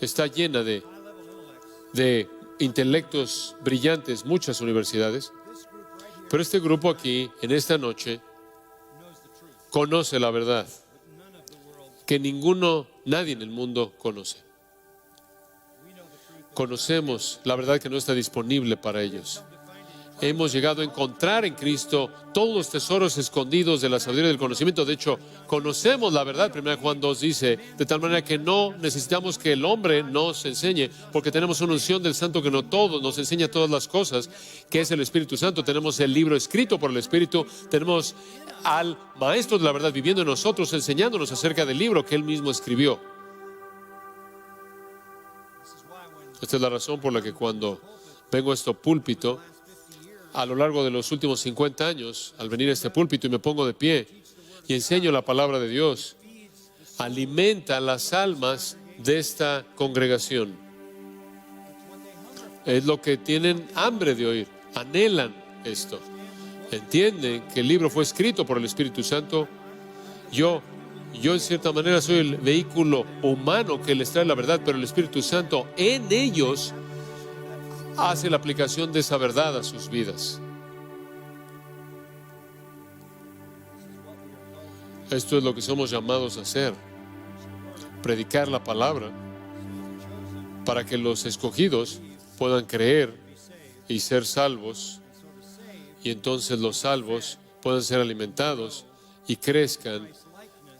está llena de intelectos brillantes, muchas universidades, pero este grupo aquí, en esta noche, conoce la verdad que nadie en el mundo conoce. Conocemos la verdad que no está disponible para ellos. Hemos llegado a encontrar en Cristo todos los tesoros escondidos de la sabiduría y del conocimiento. De hecho, conocemos la verdad. 1 Juan 2 dice, de tal manera que no necesitamos que el hombre nos enseñe, porque tenemos una unción del Santo que nos enseña todas las cosas, que es el Espíritu Santo. Tenemos el libro escrito por el Espíritu. Tenemos al Maestro de la verdad viviendo en nosotros, enseñándonos acerca del libro que Él mismo escribió. Esta es la razón por la que cuando vengo a este púlpito, a lo largo de los últimos 50 años, al venir a este púlpito y me pongo de pie y enseño la palabra de Dios, alimenta las almas de esta congregación. Es lo que tienen hambre de oír, anhelan esto. Entienden que el libro fue escrito por el Espíritu Santo. Yo en cierta manera soy el vehículo humano que les trae la verdad, pero el Espíritu Santo en ellos hace la aplicación de esa verdad a sus vidas. Esto es lo que somos llamados a hacer: predicar la palabra para que los escogidos puedan creer y ser salvos, y entonces los salvos puedan ser alimentados y crezcan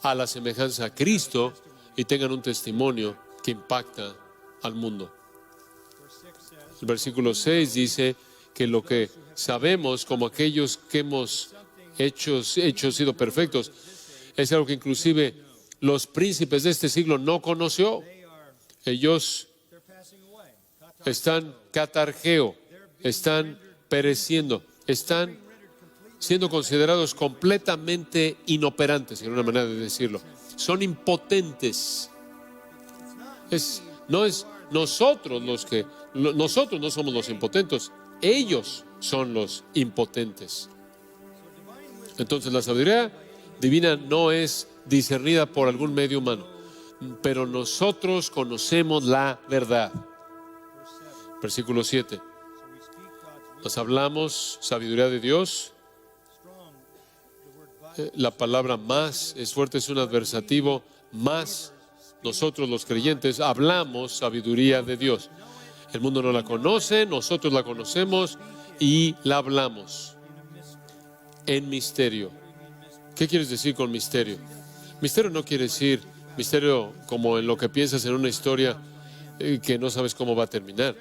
a la semejanza a Cristo y tengan un testimonio que impacta al mundo. El versículo 6 dice que lo que sabemos como aquellos que hemos hecho sido perfectos es algo que inclusive los príncipes de este siglo no conoció. Ellos están catargeo, están pereciendo, están siendo considerados completamente inoperantes, en una manera de decirlo. Son impotentes. No es nosotros nosotros no somos los impotentes, ellos son los impotentes. Entonces la sabiduría divina no es discernida por algún medio humano, pero nosotros conocemos la verdad. Versículo 7. Nos hablamos sabiduría de Dios. La palabra más es fuerte, es un adversativo. Más, nosotros los creyentes hablamos sabiduría de Dios. El mundo no la conoce, nosotros la conocemos y la hablamos en misterio. ¿Qué quieres decir con misterio? Misterio no quiere decir misterio como en lo que piensas en una historia que no sabes cómo va a terminar.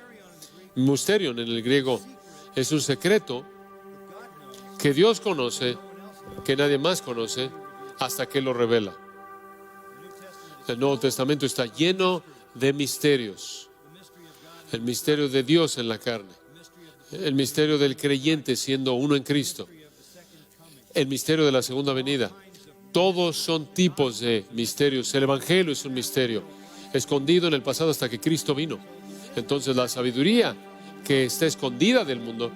Misterio en el griego es un secreto que Dios conoce, que nadie más conoce, hasta que Él lo revela. El Nuevo Testamento está lleno de misterios. El misterio de Dios en la carne, el misterio del creyente siendo uno en Cristo, el misterio de la segunda venida. Todos son tipos de misterios. El Evangelio es un misterio escondido en el pasado hasta que Cristo vino. Entonces la sabiduría que está escondida del mundo,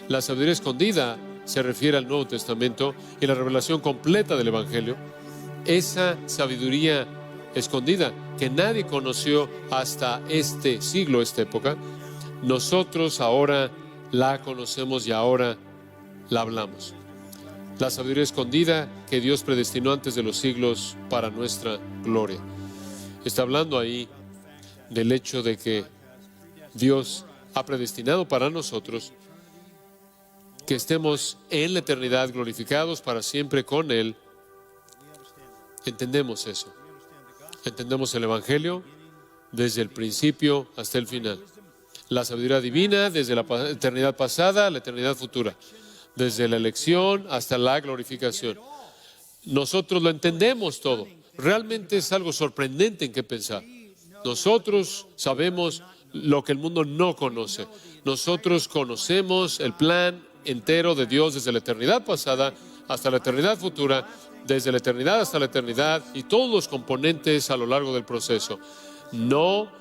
la sabiduría escondida se refiere al Nuevo Testamento y la revelación completa del Evangelio. Esa sabiduría escondida que nadie conoció hasta este siglo, esta época, nosotros ahora la conocemos y ahora la hablamos. La sabiduría escondida que Dios predestinó antes de los siglos para nuestra gloria. Está hablando ahí del hecho de que Dios ha predestinado para nosotros que estemos en la eternidad glorificados para siempre con Él. Entendemos eso. Entendemos el Evangelio desde el principio hasta el final. La sabiduría divina desde la eternidad pasada a la eternidad futura. Desde la elección hasta la glorificación. Nosotros lo entendemos todo. Realmente es algo sorprendente en qué pensar. Nosotros sabemos lo que el mundo no conoce. Nosotros conocemos el plan entero de Dios desde la eternidad pasada hasta la eternidad futura, desde la eternidad hasta la eternidad y todos los componentes a lo largo del proceso. No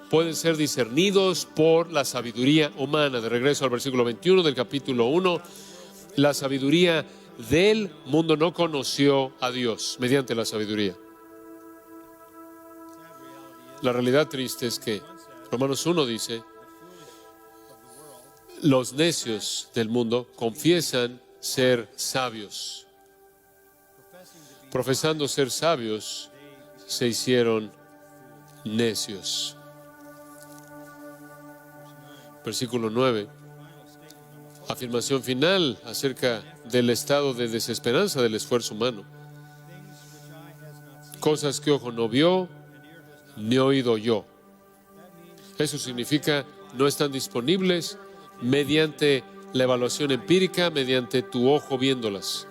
pueden ser discernidos por la sabiduría humana. De regreso al versículo 21 del capítulo 1, la sabiduría del mundo no conoció a Dios mediante la sabiduría. La realidad triste es que Romanos 1 dice Los necios del mundo confiesan ser sabios. Profesando ser sabios, se hicieron necios. Versículo 9. Afirmación final acerca del estado de desesperanza del esfuerzo humano. Cosas que ojo no vio, ni oído yo. Eso significa no están disponibles mediante la evaluación empírica, mediante tu ojo viéndolas.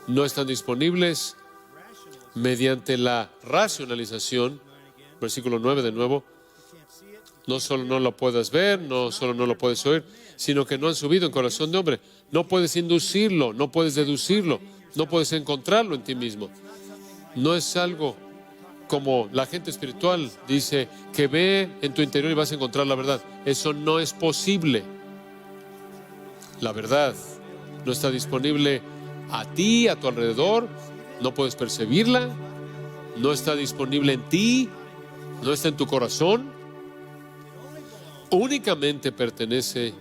No están disponibles mediante la racionalización. Versículo 9 de nuevo. No solo no lo puedes ver, no solo no lo puedes oír, sino que no han subido en corazón de hombre. No puedes inducirlo, no puedes deducirlo, no puedes encontrarlo en ti mismo. No es algo como la gente espiritual dice que ve en tu interior y vas a encontrar la verdad. Eso no es posible. La verdad no está disponible a ti, a tu alrededor, no puedes percibirla, no está disponible en ti, no está en tu corazón. Únicamente pertenece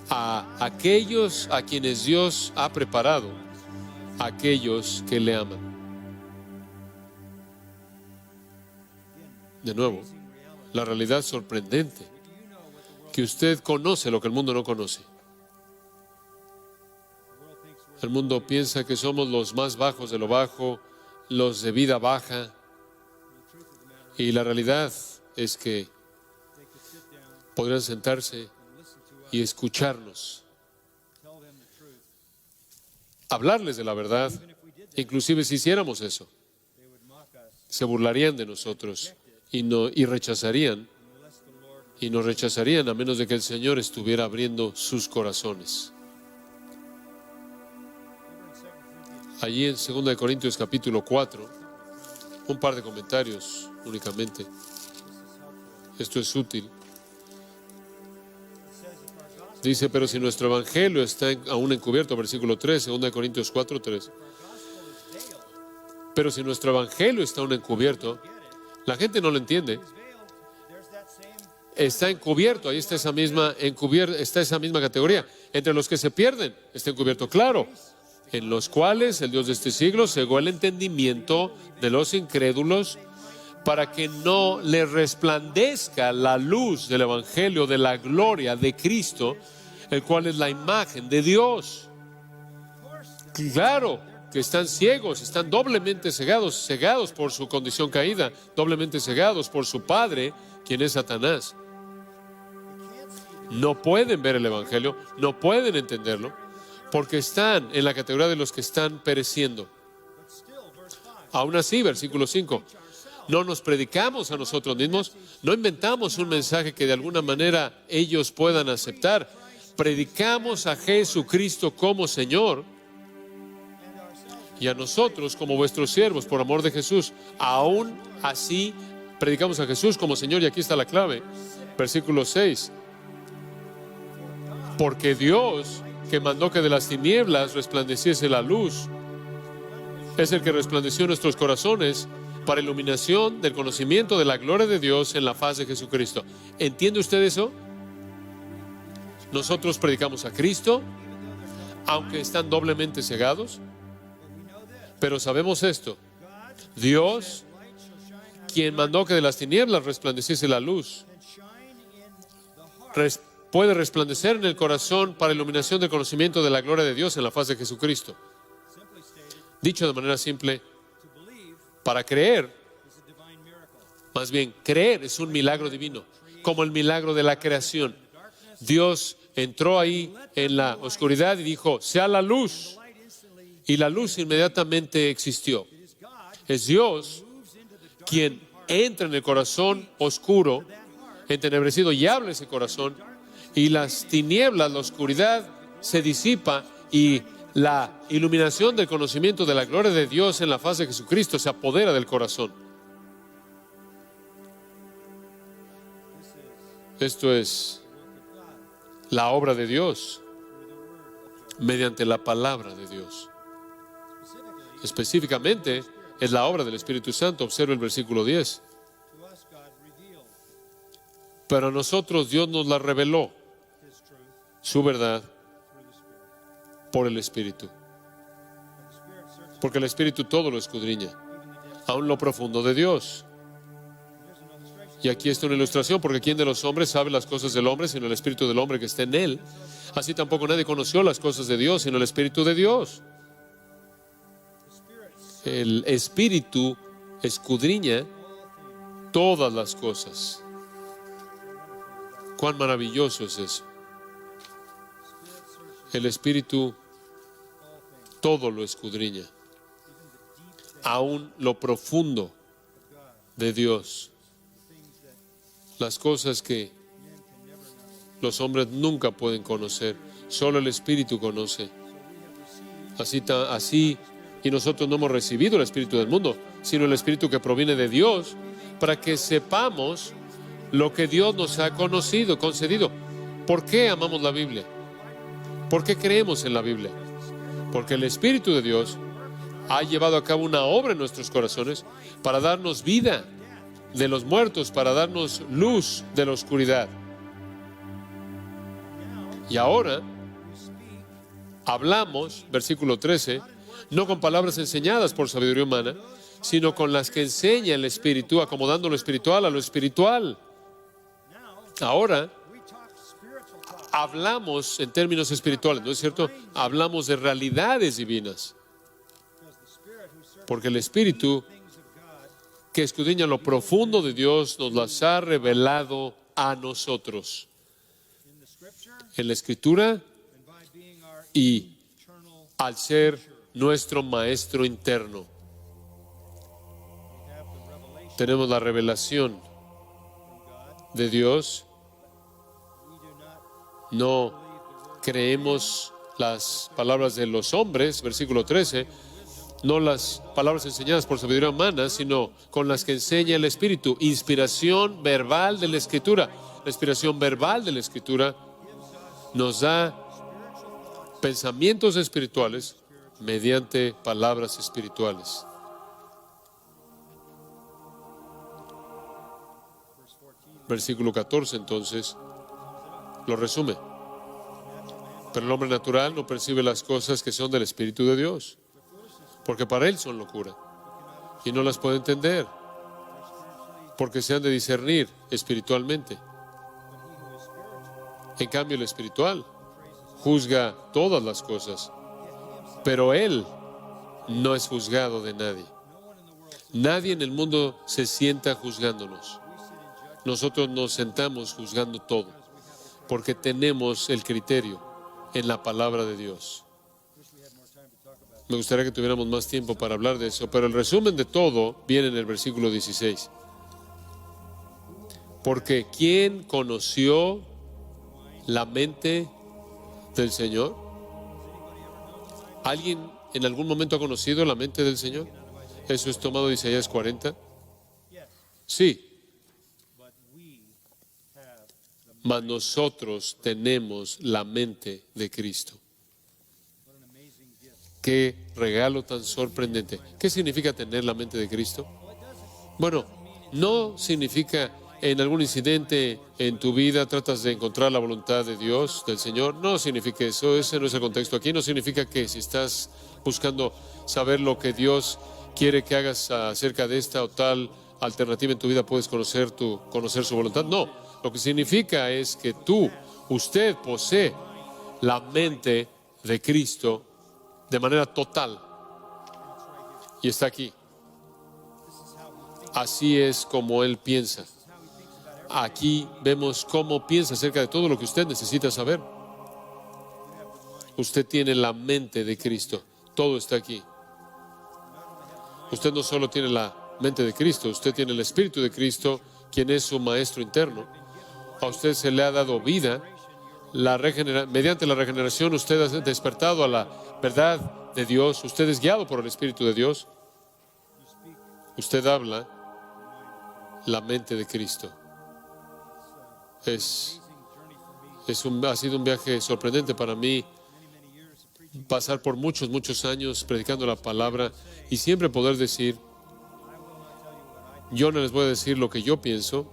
a aquellos a quienes Dios ha preparado, a aquellos que le aman. De nuevo, la realidad sorprendente, que usted conoce lo que el mundo no conoce. El mundo piensa que somos los más bajos de lo bajo, los de vida baja, y la realidad es que podrían sentarse y escucharnos, hablarles de la verdad. Inclusive si hiciéramos eso, se burlarían de nosotros y rechazarían, y nos rechazarían a menos de que el Señor estuviera abriendo sus corazones. Allí en 2 Corintios capítulo 4, un par de comentarios únicamente. Esto es útil. Dice, pero si nuestro evangelio está aún encubierto, versículo 3, 2 Corintios 4, 3. Pero si nuestro evangelio está aún encubierto, la gente no lo entiende. Está encubierto, ahí está esa misma categoría. Entre los que se pierden, está encubierto, claro. En los cuales el Dios de este siglo cegó el entendimiento de los incrédulos para que no les resplandezca la luz del evangelio de la gloria de Cristo, el cual es la imagen de Dios. Claro que están ciegos, están doblemente cegados por su condición caída, doblemente cegados por su padre, quien es Satanás. No pueden ver el evangelio, no pueden entenderlo, porque están en la categoría de los que están pereciendo. Aún así, versículo 5, no nos predicamos a nosotros mismos, no inventamos un mensaje que de alguna manera ellos puedan aceptar. Predicamos a Jesucristo como Señor y a nosotros como vuestros siervos por amor de Jesús. Aún así, predicamos a Jesús como Señor, y aquí está la clave. Versículo 6. Porque Dios, que mandó que de las tinieblas resplandeciese la luz, es el que resplandeció en nuestros corazones para iluminación del conocimiento de la gloria de Dios en la faz de Jesucristo. ¿Entiende usted eso? Nosotros predicamos a Cristo, aunque están doblemente cegados, pero sabemos esto: Dios, quien mandó que de las tinieblas resplandeciese la luz, puede resplandecer en el corazón para iluminación del conocimiento de la gloria de Dios en la faz de Jesucristo. Dicho de manera simple, para creer, más bien, creer es un milagro divino, como el milagro de la creación. Dios entró ahí en la oscuridad y dijo, sea la luz, y la luz inmediatamente existió. Es Dios quien entra en el corazón oscuro, entenebrecido, y habla ese corazón, y las tinieblas, la oscuridad se disipa, y la iluminación del conocimiento de la gloria de Dios en la faz de Jesucristo se apodera del corazón. Esto es la obra de Dios mediante la palabra de Dios. Específicamente es la obra del Espíritu Santo. Observa el versículo 10. Pero a nosotros Dios nos la reveló, su verdad por el Espíritu. Porque el Espíritu todo lo escudriña, aún lo profundo de Dios. Y aquí está una ilustración, porque ¿quién de los hombres sabe las cosas del hombre sino el Espíritu del hombre que está en él? Así tampoco nadie conoció las cosas de Dios sino el Espíritu de Dios. El Espíritu escudriña todas las cosas. Cuán maravilloso es eso. El Espíritu todo lo escudriña, aún lo profundo de Dios. Las cosas que los hombres nunca pueden conocer, solo el Espíritu conoce. Así, y nosotros no hemos recibido el Espíritu del mundo, sino el Espíritu que proviene de Dios, para que sepamos lo que Dios nos ha concedido. ¿Por qué amamos la Biblia? ¿Por qué creemos en la Biblia? Porque el Espíritu de Dios ha llevado a cabo una obra en nuestros corazones para darnos vida de los muertos, para darnos luz de la oscuridad. Y ahora hablamos, versículo 13, no con palabras enseñadas por sabiduría humana, sino con las que enseña el Espíritu, acomodando lo espiritual a lo espiritual. Ahora hablamos en términos espirituales, ¿no es cierto? Hablamos de realidades divinas. Porque el Espíritu que escudriña lo profundo de Dios nos las ha revelado a nosotros. En la Escritura y al ser nuestro Maestro interno. Tenemos la revelación de Dios. No creemos las palabras de los hombres, versículo 13, no las palabras enseñadas por sabiduría humana, sino con las que enseña el Espíritu. Inspiración verbal de la Escritura. La inspiración verbal de la Escritura nos da pensamientos espirituales mediante palabras espirituales. Versículo 14, entonces, lo resume. Pero el hombre natural no percibe las cosas que son del Espíritu de Dios, porque para él son locura, y no las puede entender, porque se han de discernir espiritualmente. En cambio, el espiritual juzga todas las cosas, pero él no es juzgado de nadie. Nadie en el mundo se sienta juzgándonos. Nosotros nos sentamos juzgando todo, porque tenemos el criterio en la palabra de Dios. Me gustaría que tuviéramos más tiempo para hablar de eso, pero el resumen de todo viene en el versículo 16. Porque ¿quién conoció la mente del Señor? ¿Alguien en algún momento ha conocido la mente del Señor? Eso es tomado de Isaías 40. Sí. Mas nosotros tenemos la mente de Cristo. Qué regalo tan sorprendente. ¿Qué significa tener la mente de Cristo? Bueno, no significa en algún incidente en tu vida tratas de encontrar la voluntad de Dios, del Señor. No significa eso, ese no es el contexto aquí. No significa que si estás buscando saber lo que Dios quiere que hagas acerca de esta o tal alternativa en tu vida, puedes conocer su voluntad. No, lo que significa es que usted posee la mente de Cristo de manera total. Y está aquí. Así es como Él piensa. Aquí vemos cómo piensa acerca de todo lo que usted necesita saber. Usted tiene la mente de Cristo. Todo está aquí. Usted no solo tiene la mente de Cristo, usted tiene el Espíritu de Cristo, quien es su Maestro interno. A usted se le ha dado vida. Mediante la regeneración usted ha despertado a la verdad de Dios. Usted es guiado por el Espíritu de Dios. Usted habla la mente de Cristo. Ha sido un viaje sorprendente para mí pasar por muchos años predicando la palabra y siempre poder decir, yo no les voy a decir lo que yo pienso.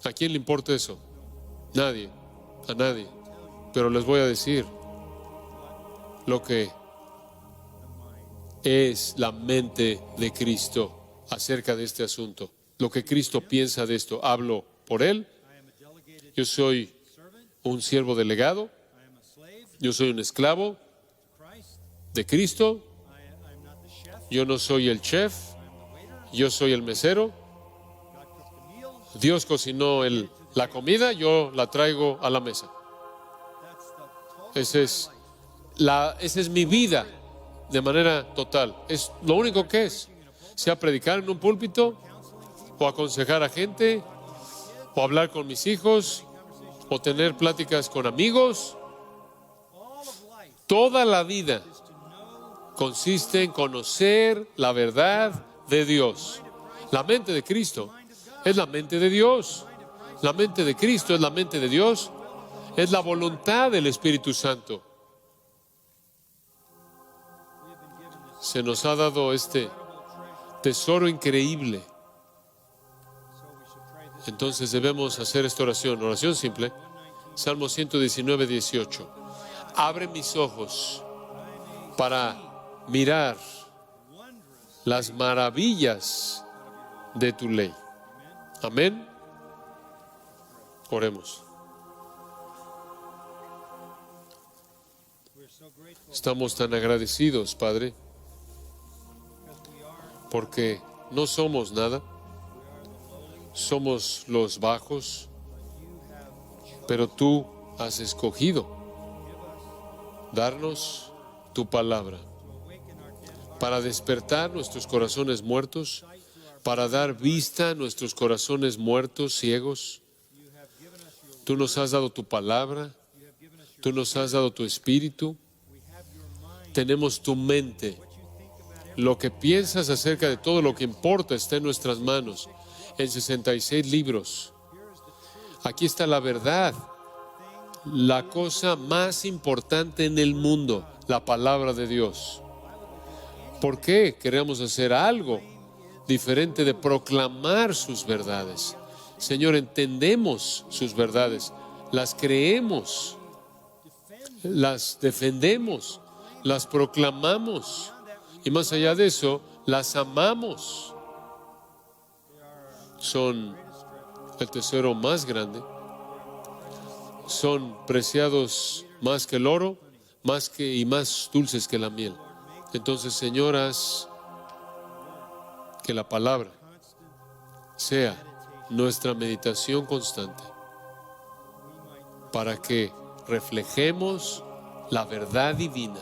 ¿A quién le importa eso? Nadie. A nadie. Pero les voy a decir lo que es la mente de Cristo acerca de este asunto. Lo que Cristo piensa de esto. Hablo por Él. Yo soy un siervo delegado. Yo soy un esclavo de Cristo. Yo no soy el chef. Yo soy el mesero. Dios cocinó la comida, yo la traigo a la mesa. Esa es mi vida de manera total. Es lo único que es. Sea predicar en un púlpito, o aconsejar a gente, o hablar con mis hijos, o tener pláticas con amigos. Toda la vida consiste en conocer la verdad de Dios. La mente de Cristo es la mente de Dios. La mente de Cristo es la mente de Dios. Es la voluntad del Espíritu Santo. Se nos ha dado este tesoro increíble. Entonces debemos hacer esta oración simple. Salmo 119, 18. Abre mis ojos para mirar las maravillas de tu ley. Amén. Oremos. Estamos tan agradecidos, Padre, porque no somos nada, somos los bajos, pero tú has escogido darnos tu palabra para despertar nuestros corazones muertos, para dar vista a nuestros corazones muertos, ciegos. Tú nos has dado tu palabra, tú nos has dado tu espíritu, tenemos tu mente. Lo que piensas acerca de todo lo que importa está en nuestras manos, en 66 libros. Aquí está la verdad, la cosa más importante en el mundo, la palabra de Dios. ¿Por qué queremos hacer algo diferente de proclamar sus verdades? Señor, entendemos sus verdades, las creemos, las defendemos, las proclamamos y más allá de eso, las amamos. Son el tesoro más grande, son preciados más que el oro, y más dulces que la miel. Entonces, Señor, haz que la palabra sea nuestra meditación constante para que reflejemos la verdad divina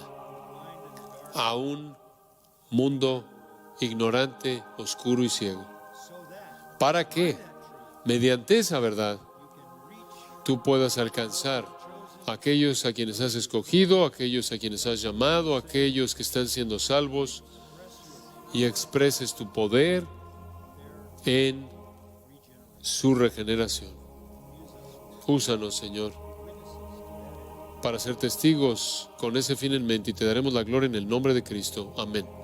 a un mundo ignorante, oscuro y ciego. Para que, mediante esa verdad, tú puedas alcanzar a aquellos a quienes has escogido, a aquellos a quienes has llamado, a aquellos que están siendo salvos, y expreses tu poder en su regeneración. Úsanos, Señor, para ser testigos con ese fin en mente, y te daremos la gloria en el nombre de Cristo. Amén.